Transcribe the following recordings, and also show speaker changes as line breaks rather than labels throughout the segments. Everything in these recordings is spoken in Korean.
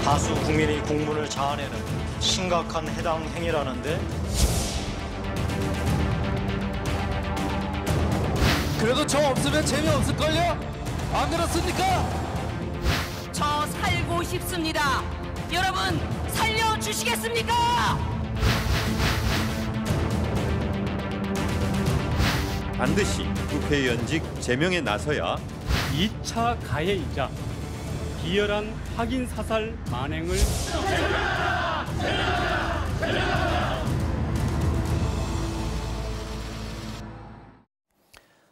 다수 국민의 공문을 자아내는 심각한 해당 행위라는데
그래도 저 없으면 재미없을걸요? 안 그렇습니까?
저 살고 싶습니다. 여러분 살려주시겠습니까?
반드시 국회의원직 제명에 나서야
2차 가해이자 비열한 확인 사살 만행을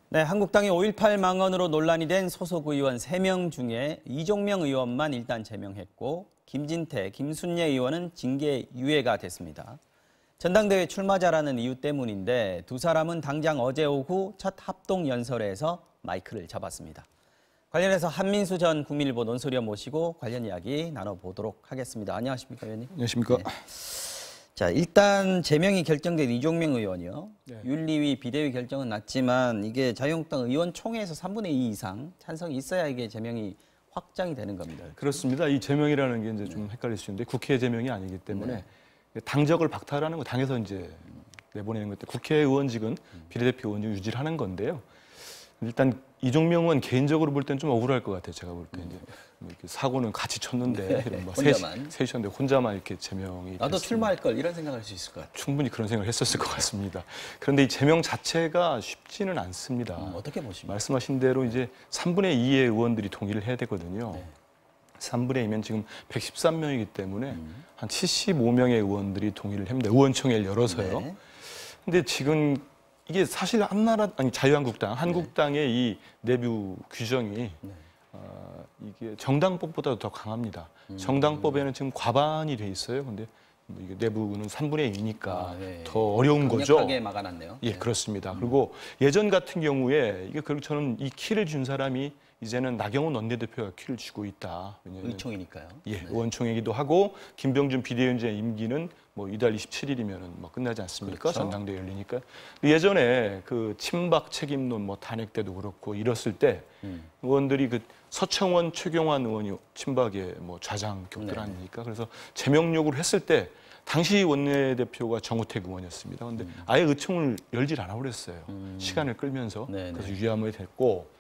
네, 한국당이 5.18 망언으로 논란이 된 소속 의원 3명 중에 이종명 의원만 일단 제명했고 김진태, 김순례 의원은 징계 유예가 됐습니다. 전당대회 출마자라는 이유 때문인데 두 사람은 당장 어제 오후 첫 합동 연설회에서 마이크를 잡았습니다. 관련해서 한민수 전 국민일보 논설위원 모시고 관련 이야기 나눠보도록 하겠습니다. 안녕하십니까, 의원님?
안녕하십니까?
네. 자, 일단 제명이 결정된 이종명 의원이요.
네.
윤리위, 비대위 결정은 났지만 이게 자유한국당 의원총회에서 3분의 2 이상 찬성이 있어야 이게 제명이 확정이 되는 겁니다.
그렇습니다. 이 제명이라는 게 이제 좀 헷갈릴 수 있는데 국회 제명이 아니기 때문에 당적을 박탈하는 거 당에서 이제 내보내는 것 때문에 국회의원직은 비례대표 의원직 유지를 하는 건데요. 일단 이종명 의원 개인적으로 볼 때는 좀 억울할 것 같아요. 제가 볼 때 이제 이렇게 사고는 같이 쳤는데 이런 셋이셨는데 혼자만 이렇게 제명이
나도
됐습니다.
출마할 걸 이런 생각할 수 있을 것 같아요.
충분히 그런 생각을 했었을 것 같습니다. 그런데 이 제명 자체가 쉽지는 않습니다.
어떻게 보십니까?
말씀하신 대로 이제 3분의 2의 의원들이 동의를 해야 되거든요.
네.
3분의 2면 지금 113명이기 때문에 한 75명의 의원들이 동의를 합니다. 의원총회를 열어서요.
네.
근데 지금 이게 사실 한국당의 이 내부 규정이 이게 정당법보다 더 강합니다. 정당법에는 지금 과반이 돼 있어요. 근데 이게 내부는 3분의 2니까 더 어려운 거죠.
강력하게 막아놨네요.
예, 그렇습니다. 그리고 예전 같은 경우에 이게 그렇게 저는 이 키를 준 사람이 이제는 나경원 원내대표가 키를 쥐고 있다. 왜냐하면
의총이니까요.
예, 의원총회이기도 하고 김병준 비대위원장의 임기는 뭐 이달 27일이면은 뭐 끝나지 않습니까?
그렇죠.
전당대회 열리니까. 예전에 그 친박 책임론 뭐 탄핵 때도 그렇고 이랬을 때 의원들이 그 서청원, 최경환 의원이 친박의 뭐 좌장격들 아닙니까? 그래서 제명 요구를 했을 때 당시 원내대표가 정우택 의원이었습니다. 그런데 아예 의총을 열질 않아 버렸어요. 시간을 끌면서. 그래서 유야무에 됐고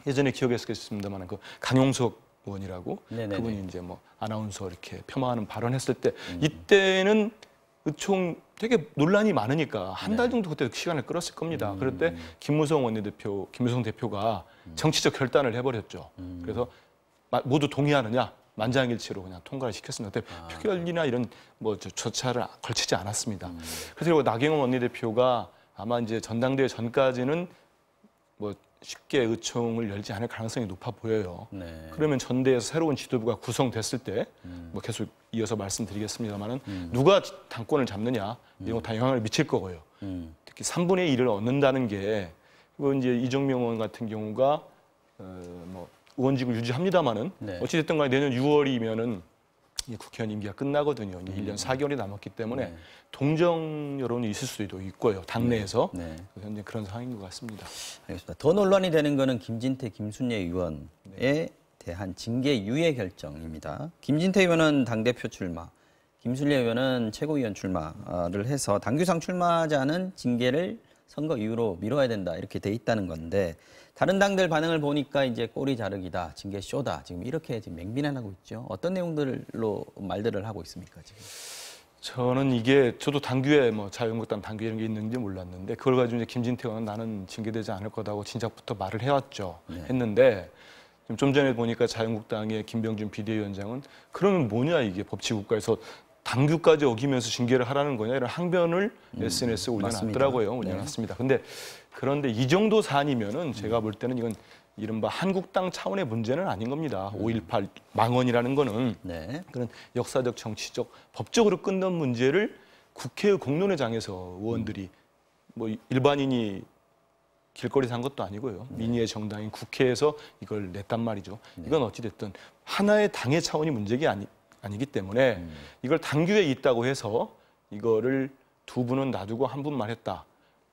예전에 기억했겠습니다만 그 강용석 의원이라고 그분이 이제 뭐 아나운서 이렇게 폄하하는 발언했을 때 이때는 의총 되게 논란이 많으니까 한 달 정도 그때 시간을 끌었을 겁니다. 그럴 때 김무성 대표가 정치적 결단을 해버렸죠. 그래서 모두 동의하느냐 만장일치로 그냥 통과를 시켰습니다. 그때 표결이나 이런 뭐 절차를 걸치지 않았습니다. 그래서 나경원 원내대표가 아마 이제 전당대회 전까지는 뭐 쉽게 의총을 열지 않을 가능성이 높아 보여요. 그러면 전대에서 새로운 지도부가 구성됐을 때 뭐 계속 이어서 말씀드리겠습니다만은 누가 당권을 잡느냐 이런 거 다 영향을 미칠 거고요. 특히 3분의 1을 얻는다는 게 그리고 이제 이종명 의원 같은 경우가 뭐 의원직을 유지합니다만은 어찌됐든 간에 내년 6월이면은 국회의원 임기가 끝나거든요. 이제 1년 4개월이 남았기 때문에 동정 여론이 있을 수도 있고요. 당내에서. 현재 그런 상황인 것 같습니다.
알겠습니다. 더 논란이 되는 거는 김진태, 김순례 의원에 대한 징계 유예 결정입니다. 김진태 의원은 당대표 출마, 김순례 의원은 최고위원 출마를 해서 당규상 출마자는 징계를 선거 이후로 미뤄야 된다 이렇게 돼 있다는 건데 다른 당들 반응을 보니까 이제 꼬리 자르기다, 징계 쇼다 지금 이렇게 지금 맹비난하고 있죠. 어떤 내용들로 말들을 하고 있습니까 지금?
저는 이게 저도 당규에 뭐 자유한국당 당규 이런 게 있는지 몰랐는데 그걸 가지고 이제 김진태 의원은 나는 징계되지 않을 거다고 진작부터 말을 해왔죠. 했는데 좀 전에 보니까 자유한국당의 김병준 비대위원장은 그러면 뭐냐 이게 법치국가에서 당규까지 어기면서 징계를 하라는 거냐 이런 항변을 SNS에 올려놨더라고요. 올려놨습니다. 그런데 이 정도 사안이면은 제가 볼 때는 이건 이른바 한국당 차원의 문제는 아닌 겁니다. 5.18 망언이라는 거는 그런 역사적, 정치적, 법적으로 끝난 문제를 국회의 공론회장에서 의원들이 뭐 일반인이 길거리에서 한 것도 아니고요. 민의의 정당인 국회에서 이걸 냈단 말이죠. 이건 어찌됐든 하나의 당의 차원이 문제가 아니기 때문에 이걸 당규에 있다고 해서 이거를 두 분은 놔두고 한 분만 했다.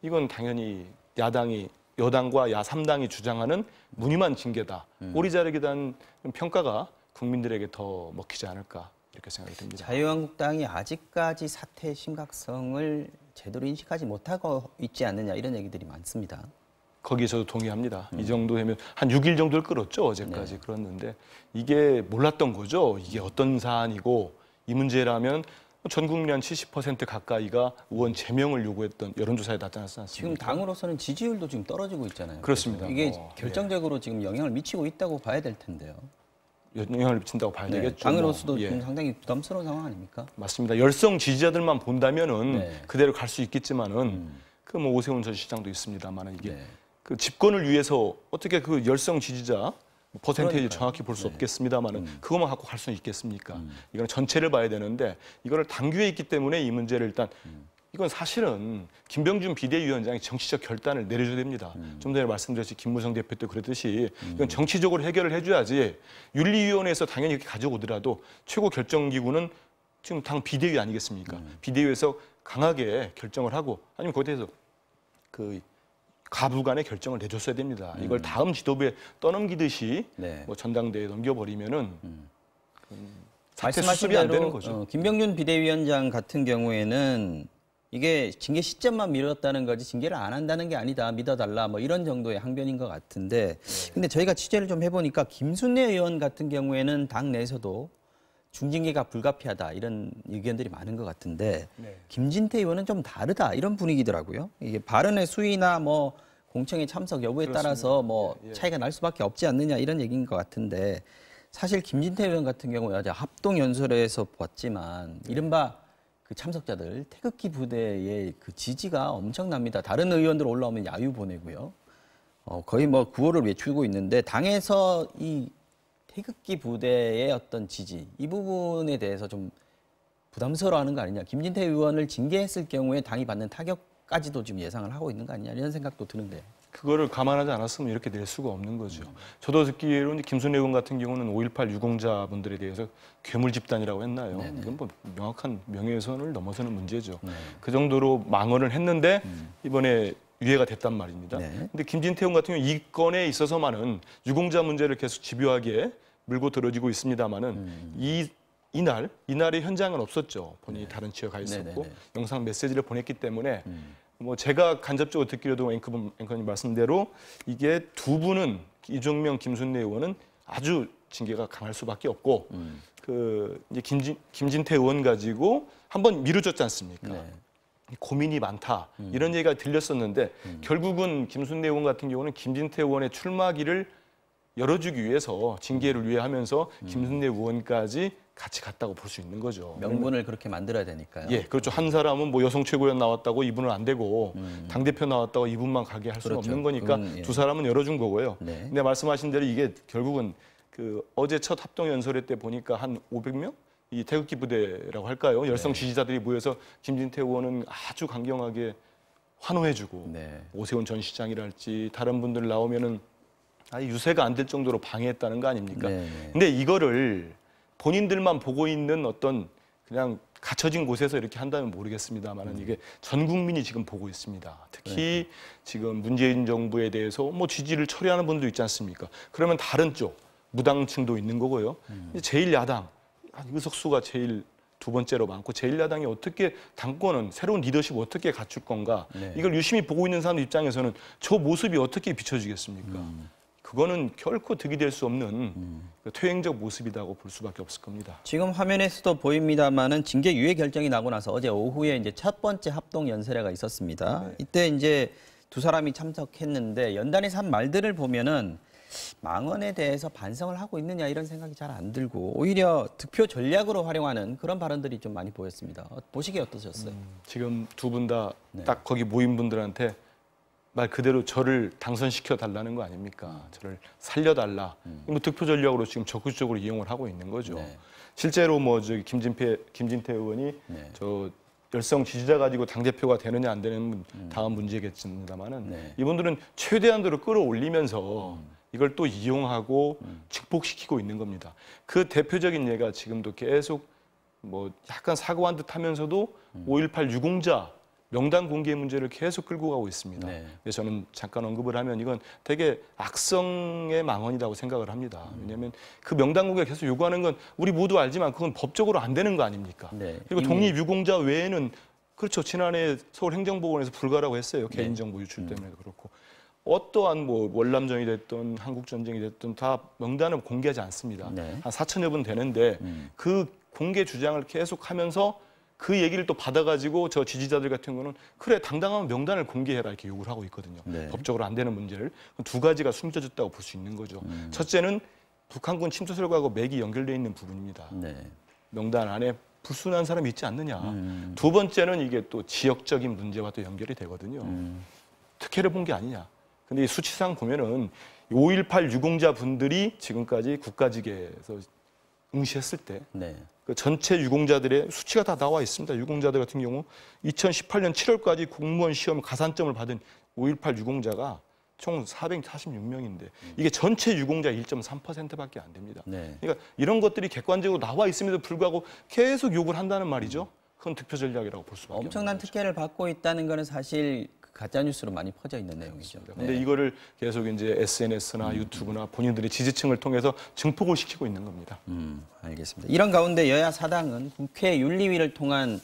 이건 당연히 여당과 야3당이 주장하는 무늬만 징계다. 꼬리 자르기에 대한 평가가 국민들에게 더 먹히지 않을까 이렇게 생각이 듭니다.
자유한국당이 아직까지 사태의 심각성을 제대로 인식하지 못하고 있지 않느냐 이런 얘기들이 많습니다.
거기에 저도 동의합니다. 이 정도 되면 한 6일 정도를 끌었죠. 어제까지 끌었는데 이게 몰랐던 거죠. 이게 어떤 사안이고 이 문제라면 전 국민 한 70% 가까이가 의원 제명을 요구했던 여론조사에 나타났지 않습니까?
지금 당으로서는 지지율도 지금 떨어지고 있잖아요.
그렇습니다.
이게 결정적으로 지금 영향을 미치고 있다고 봐야 될 텐데요.
영향을 미친다고 봐야 되겠죠.
당으로서도
예.
지금 상당히 부담스러운 상황 아닙니까?
맞습니다. 열성 지지자들만 본다면은
네.
그대로 갈 수 있겠지만은 그 뭐 오세훈 전 시장도 있습니다만은 이게
네.
그 집권을 위해서 어떻게 그 열성 지지자 퍼센테이지
그러니까요.
정확히 볼 수
네.
없겠습니다만은 그것만 갖고 갈 수는 있겠습니까? 이거는 전체를 봐야 되는데 이거를 당규에 있기 때문에 이 문제를 일단 이건 사실은 김병준 비대위원장이 정치적 결단을 내려줘야 됩니다. 좀 전에 말씀드렸듯이 김무성 대표 때 그랬듯이 이건 정치적으로 해결을 해줘야지 윤리위원회에서 당연히 이렇게 가져오더라도 최고 결정기구는 지금 당 비대위 아니겠습니까? 비대위에서 강하게 결정을 하고 아니면 거기에 대해서 그 가부 간의 결정을 내줬어야 됩니다. 이걸 다음 지도부에 떠넘기듯이
네.
뭐 전당대회에 넘겨버리면은 사태
말씀하신
수습이 안 되는
대로
거죠.
김병준 비대위원장 같은 경우에는 이게 징계 시점만 미뤘다는 거지 징계를 안 한다는 게 아니다. 믿어달라. 뭐 이런 정도의 항변인 것 같은데 근데 저희가 취재를 좀 해보니까 김순례 의원 같은 경우에는 당 내에서도 중징계가 불가피하다 이런 의견들이 많은 것 같은데
네.
김진태 의원은 좀 다르다 이런 분위기더라고요. 이게 발언의 수위나 뭐 공청회 참석 여부에 따라서 뭐
예, 예.
차이가 날 수밖에 없지 않느냐 이런 얘기인 것 같은데 사실 김진태 의원 같은 경우에 어제 합동연설에서 봤지만 이른바 그 참석자들 태극기 부대의 그 지지가 엄청납니다. 다른 의원들 올라오면 야유 보내고요. 거의 뭐 구호를 외치고 있는데 당에서 이 태극기 부대의 어떤 지지 이 부분에 대해서 좀 부담스러워하는 거 아니냐. 김진태 의원을 징계했을 경우에 당이 받는 타격까지도 지금 예상을 하고 있는 거 아니냐 이런 생각도 드는데.
그거를 감안하지 않았으면 이렇게 낼 수가 없는 거죠. 저도 듣기로는 김순례 의원 같은 경우는 5.18 유공자분들에 대해서 괴물 집단이라고 했나요?
네네.
이건 뭐 명확한 명예훼손을 넘어서는 문제죠.
네.
그 정도로 망언을 했는데 이번에 유예가 됐단 말입니다.
네.
근데 김진태 의원 같은 경우 이 건에 있어서만은 유공자 문제를 계속 집요하게 물고 들어지고 있습니다만은 이날의 현장은 없었죠. 본인이 다른 지역에 가 있었고
네네네.
영상 메시지를 보냈기 때문에 뭐 제가 간접적으로 듣기로도 앵커님 말씀대로 이게 두 분은 이종명, 김순례 의원은 아주 징계가 강할 수밖에 없고 그 이제 김진태 의원 가지고 한번 미루졌지 않습니까?
네.
고민이 많다 이런 얘기가 들렸었는데 결국은 김순례 의원 같은 경우는 김진태 의원의 출마기를 열어주기 위해서 징계를 위해하면서 김순례 의원까지 같이 갔다고 볼 수 있는 거죠.
명분을 그렇게 만들어야 되니까요.
예, 그렇죠. 한 사람은 뭐 여성 최고위원 나왔다고 이분은 안 되고 당 대표 나왔다고 이분만 가게 할 수는
그렇죠.
없는 거니까
그건, 예.
두 사람은 열어준 거고요.
네.
근데 말씀하신 대로 이게 결국은 그 어제 첫 합동 연설회 때 보니까 한 500명 이 태극기 부대라고 할까요? 열성
네.
지지자들이 모여서 김진태 의원은 아주 강경하게 환호해주고
네.
오세훈 전 시장이랄지 다른 분들 나오면은 아예 유세가 안 될 정도로 방해했다는 거 아닙니까?
네, 네.
근데 이거를 본인들만 보고 있는 어떤 그냥 갇혀진 곳에서 이렇게 한다면 모르겠습니다만은 이게 전 국민이 지금 보고 있습니다. 특히 지금 문재인 정부에 대해서 뭐 지지를 철회하는 분도 있지 않습니까? 그러면 다른 쪽 무당층도 있는 거고요. 제1야당 의석수가 제일 두 번째로 많고 제1야당이 어떻게 당권은 새로운 리더십 어떻게 갖출 건가?
네.
이걸 유심히 보고 있는 사람 입장에서는 저 모습이 어떻게 비춰지겠습니까? 그거는 결코 득이 될 수 없는 퇴행적 모습이라고 볼 수밖에 없을 겁니다.
지금 화면에서도 보입니다만은 징계 유예 결정이 나고 나서 어제 오후에 이제 첫 번째 합동 연설회가 있었습니다. 이때 이제 두 사람이 참석했는데 연단에서 한 말들을 보면은 망언에 대해서 반성을 하고 있느냐 이런 생각이 잘 안 들고 오히려 득표 전략으로 활용하는 그런 발언들이 좀 많이 보였습니다. 보시기에 어떠셨어요?
지금 두 분 다
네.
딱 거기 모인 분들한테 말 그대로 저를 당선시켜 달라는 거 아닙니까? 저를 살려달라. 뭐 득표 전략으로 지금 적극적으로 이용을 하고 있는 거죠.
네.
실제로 뭐 저기 김진태 의원이
네.
저 열성 지지자 가지고 당 대표가 되느냐 안 되는 다음 문제겠습니다만은
네.
이분들은 최대한으로 끌어올리면서 이걸 또 이용하고 증폭시키고 있는 겁니다. 그 대표적인 예가 지금도 계속 뭐 약간 사고한 듯하면서도 5.18 유공자 명단 공개 문제를 계속 끌고 가고 있습니다.
네.
그래서 저는 잠깐 언급을 하면 이건 되게 악성의 망언이라고 생각을 합니다. 왜냐하면 그 명단 공개를 계속 요구하는 건 우리 모두 알지만 그건 법적으로 안 되는 거 아닙니까?
네.
그리고
이미-
독립유공자 외에는 그렇죠. 지난해 서울행정법원에서 불가라고 했어요.
네.
개인정보 유출 때문에도 그렇고. 어떠한 뭐 월남전이 됐든 한국전쟁이 됐든 다 명단을 공개하지 않습니다.
네.
한 4천여 분 되는데 그 공개 주장을 계속하면서 그 얘기를 또 받아가지고 저 지지자들 같은 경우는 그래 당당하면 명단을 공개해라 이렇게 요구를 하고 있거든요.
네.
법적으로 안 되는 문제를 두 가지가 숨겨졌다고 볼 수 있는 거죠. 첫째는 북한군 침투설과하고 맥이 연결돼 있는 부분입니다.
네.
명단 안에 불순한 사람이 있지 않느냐. 두 번째는 이게 또 지역적인 문제와 또 연결이 되거든요. 특혜를 본 게 아니냐. 근데 이 수치상 보면은 5.18 유공자 분들이 지금까지 국가직에서 응시했을 때
네.
그 전체 유공자들의 수치가 다 나와 있습니다. 유공자들 같은 경우 2018년 7월까지 공무원 시험 가산점을 받은 5.18 유공자가 총 446명인데 이게 전체 유공자 1.3%밖에 안 됩니다.
네.
그러니까 이런 것들이 객관적으로 나와 있음에도 불구하고 계속 욕을 한다는 말이죠. 그건 득표 전략이라고 볼 수밖에
엄청난
없는 거죠.
특혜를 받고 있다는 것은 사실 가짜 뉴스로 많이 퍼져 있는 내용이죠.
근데
네.
이거를 계속 이제 SNS나 유튜브나 본인들의 지지층을 통해서 증폭을 시키고 있는 겁니다.
알겠습니다. 이런 가운데 여야 사당은 국회 윤리위를 통한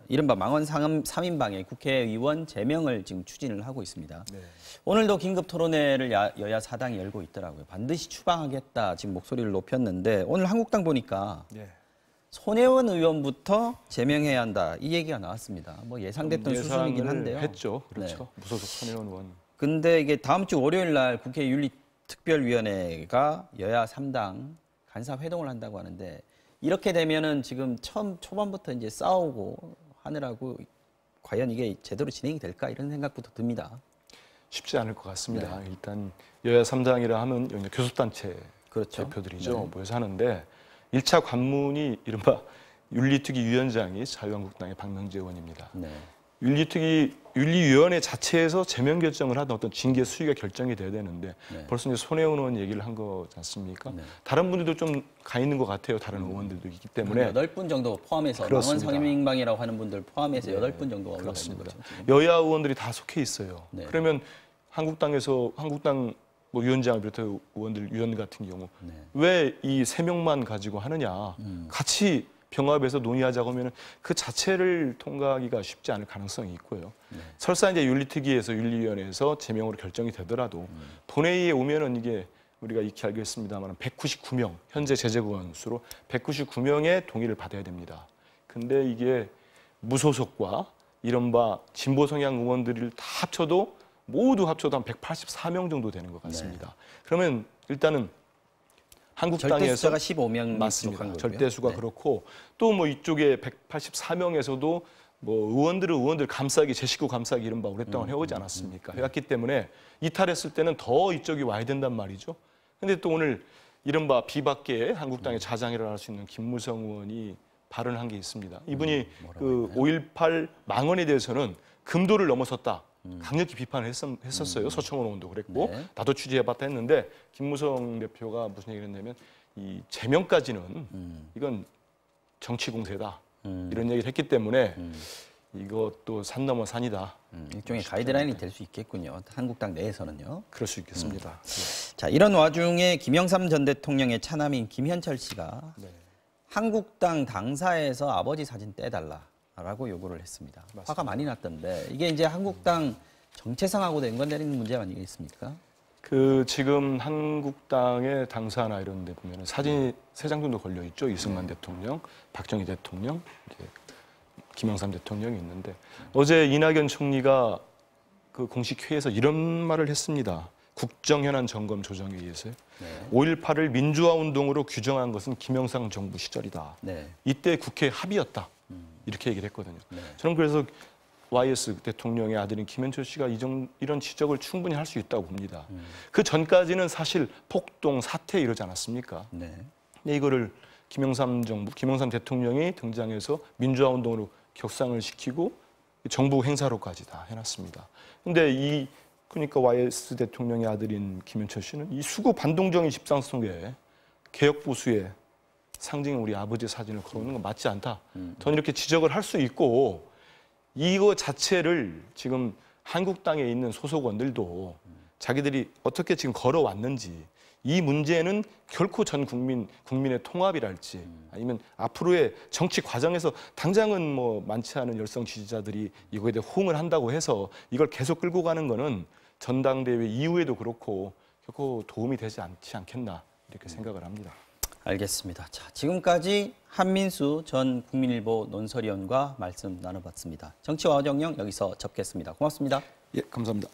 이른바 망원 3인방의 국회의원 제명을 지금 추진을 하고 있습니다.
네.
오늘도 긴급 토론회를 여야 사당이 열고 있더라고요. 반드시 추방하겠다 지금 목소리를 높였는데 오늘 한국당 보니까
네.
손혜원 의원부터 제명해야 한다 이 얘기가 나왔습니다. 뭐 예상됐던 수준이긴
예상을
한데요.
했죠. 그렇죠. 무소속 손혜원 의원.
근데 이게 다음 주 월요일 날 국회 윤리특별위원회가 여야 3당 간사 회동을 한다고 하는데 이렇게 되면은 지금 초반부터 이제 싸우고 하느라고 과연 이게 제대로 진행이 될까 이런 생각부터 듭니다.
쉽지 않을 것 같습니다.
네.
일단 여야 3당이라 하면 여기 교섭단체
그렇죠.
대표들이죠.
네.
모여서 하는데 1차 관문이 이른바 윤리특위 위원장이 자유한국당의 박명재 의원입니다.
네.
윤리위원회 자체에서 제명 결정을 하던 어떤 징계 수위가 결정이 돼야 되는데
네.
벌써 이제 손혜원 의원 얘기를 한 거지 않습니까?
네.
다른 분들도 좀 가 있는 것 같아요. 다른 의원들도 있기 때문에
8분 정도 포함해서
그렇습니다.
망원 상임방이라고 하는 분들 포함해서 8분 정도가 올라가 있는
그렇습니다.
거죠.
여야 의원들이 다 속해 있어요.
네.
그러면 한국당 뭐 위원장을 비롯해 의원들 위원 같은 경우
네.
왜 이 3명만 가지고 하느냐? 같이 병합해서 논의하자고 하면 그 자체를 통과하기가 쉽지 않을 가능성이 있고요.
네.
설사 이제 윤리특위에서 윤리위원회에서 제명으로 결정이 되더라도 본회의에 오면은 이게 우리가 익히 알고 있습니다만 199명 현재 제재구원 수로 199명의 동의를 받아야 됩니다. 근데 이게 무소속과 이른바 진보 성향 의원들을 다 합쳐도 모두 합쳐도 한 184명 정도 되는 것 같습니다.
네.
그러면 일단은
절대
한국당에서
숫자가 15명
맞습니다. 절대 수가 그렇고 또 뭐 이쪽에 184명에서도 뭐 의원들 감싸기 제 식구 감싸기 이른바 오랫동안 해오지 않았습니까? 해왔기 때문에 이탈했을 때는 더 이쪽이 와야 된단 말이죠. 근데 또 오늘 이른바 비박계의 한국당의 자장이라 할 수 있는 김무성 의원이 발언한 게 있습니다. 이분이 그 5.18 망언에 대해서는 금도를 넘어섰다. 강력히 비판을 했었어요. 서청원 의원도 그랬고
네.
나도 취재해봤다 했는데 김무성 대표가 무슨 얘기를 했냐면 이 제명까지는 이건 정치 공세다. 이런 얘기를 했기 때문에 이것도 산 넘어 산이다.
일종의 가이드라인이 될 수 있겠군요. 한국당 내에서는요.
그럴 수 있겠습니다.
자, 이런 와중에 김영삼 전 대통령의 차남인 김현철 씨가
네.
한국당 당사에서 아버지 사진 떼달라라고 요구를 했습니다. 화가 많이 났던데 이게 이제 한국당 정체성하고 연관되는 문제 아니겠습니까?
그 지금 한국당의 당사나 이런 데 보면 사진이 3장 정도 걸려 있죠. 이승만 대통령, 박정희 대통령, 이제 김영삼 대통령이 있는데 어제 이낙연 총리가 그 공식 회의에서 이런 말을 했습니다. 국정현안 점검 조정회의에서요. 5.18을 민주화 운동으로 규정한 것은 김영삼 정부 시절이다.
네.
이때 국회 합의였다. 이렇게 얘기를 했거든요.
네.
저는 그래서 YS 대통령의 아들인 김현철 씨가 이런 지적을 충분히 할 수 있다고 봅니다. 그 전까지는 사실 폭동, 사태 이러지 않았습니까?
네.
근데 이거를 김영삼 대통령이 등장해서 민주화 운동으로 격상을 시키고 정부 행사로까지 다 해놨습니다. 근데 그러니까 YS 대통령의 아들인 김현철 씨는 이 수구 반동정의 집상 속에 개혁 보수의 상징인 우리 아버지 사진을 걸어오는 건 맞지 않다. 저는 이렇게 지적을 할 수 있고 이거 자체를 지금 한국당에 있는 소속원들도 자기들이 어떻게 지금 걸어왔는지 이 문제는 결코 전 국민의 통합이랄지 아니면 앞으로의 정치 과정에서 당장은 뭐 많지 않은 열성 지지자들이 이거에 대해 호응을 한다고 해서 이걸 계속 끌고 가는 거는 전당대회 이후에도 그렇고 결코 도움이 되지 않지 않겠나 이렇게 생각을 합니다.
알겠습니다. 자, 지금까지 한민수 전 국민일보 논설위원과 말씀 나눠봤습니다. 정치와 정영 여기서 접겠습니다. 고맙습니다.
예, 감사합니다.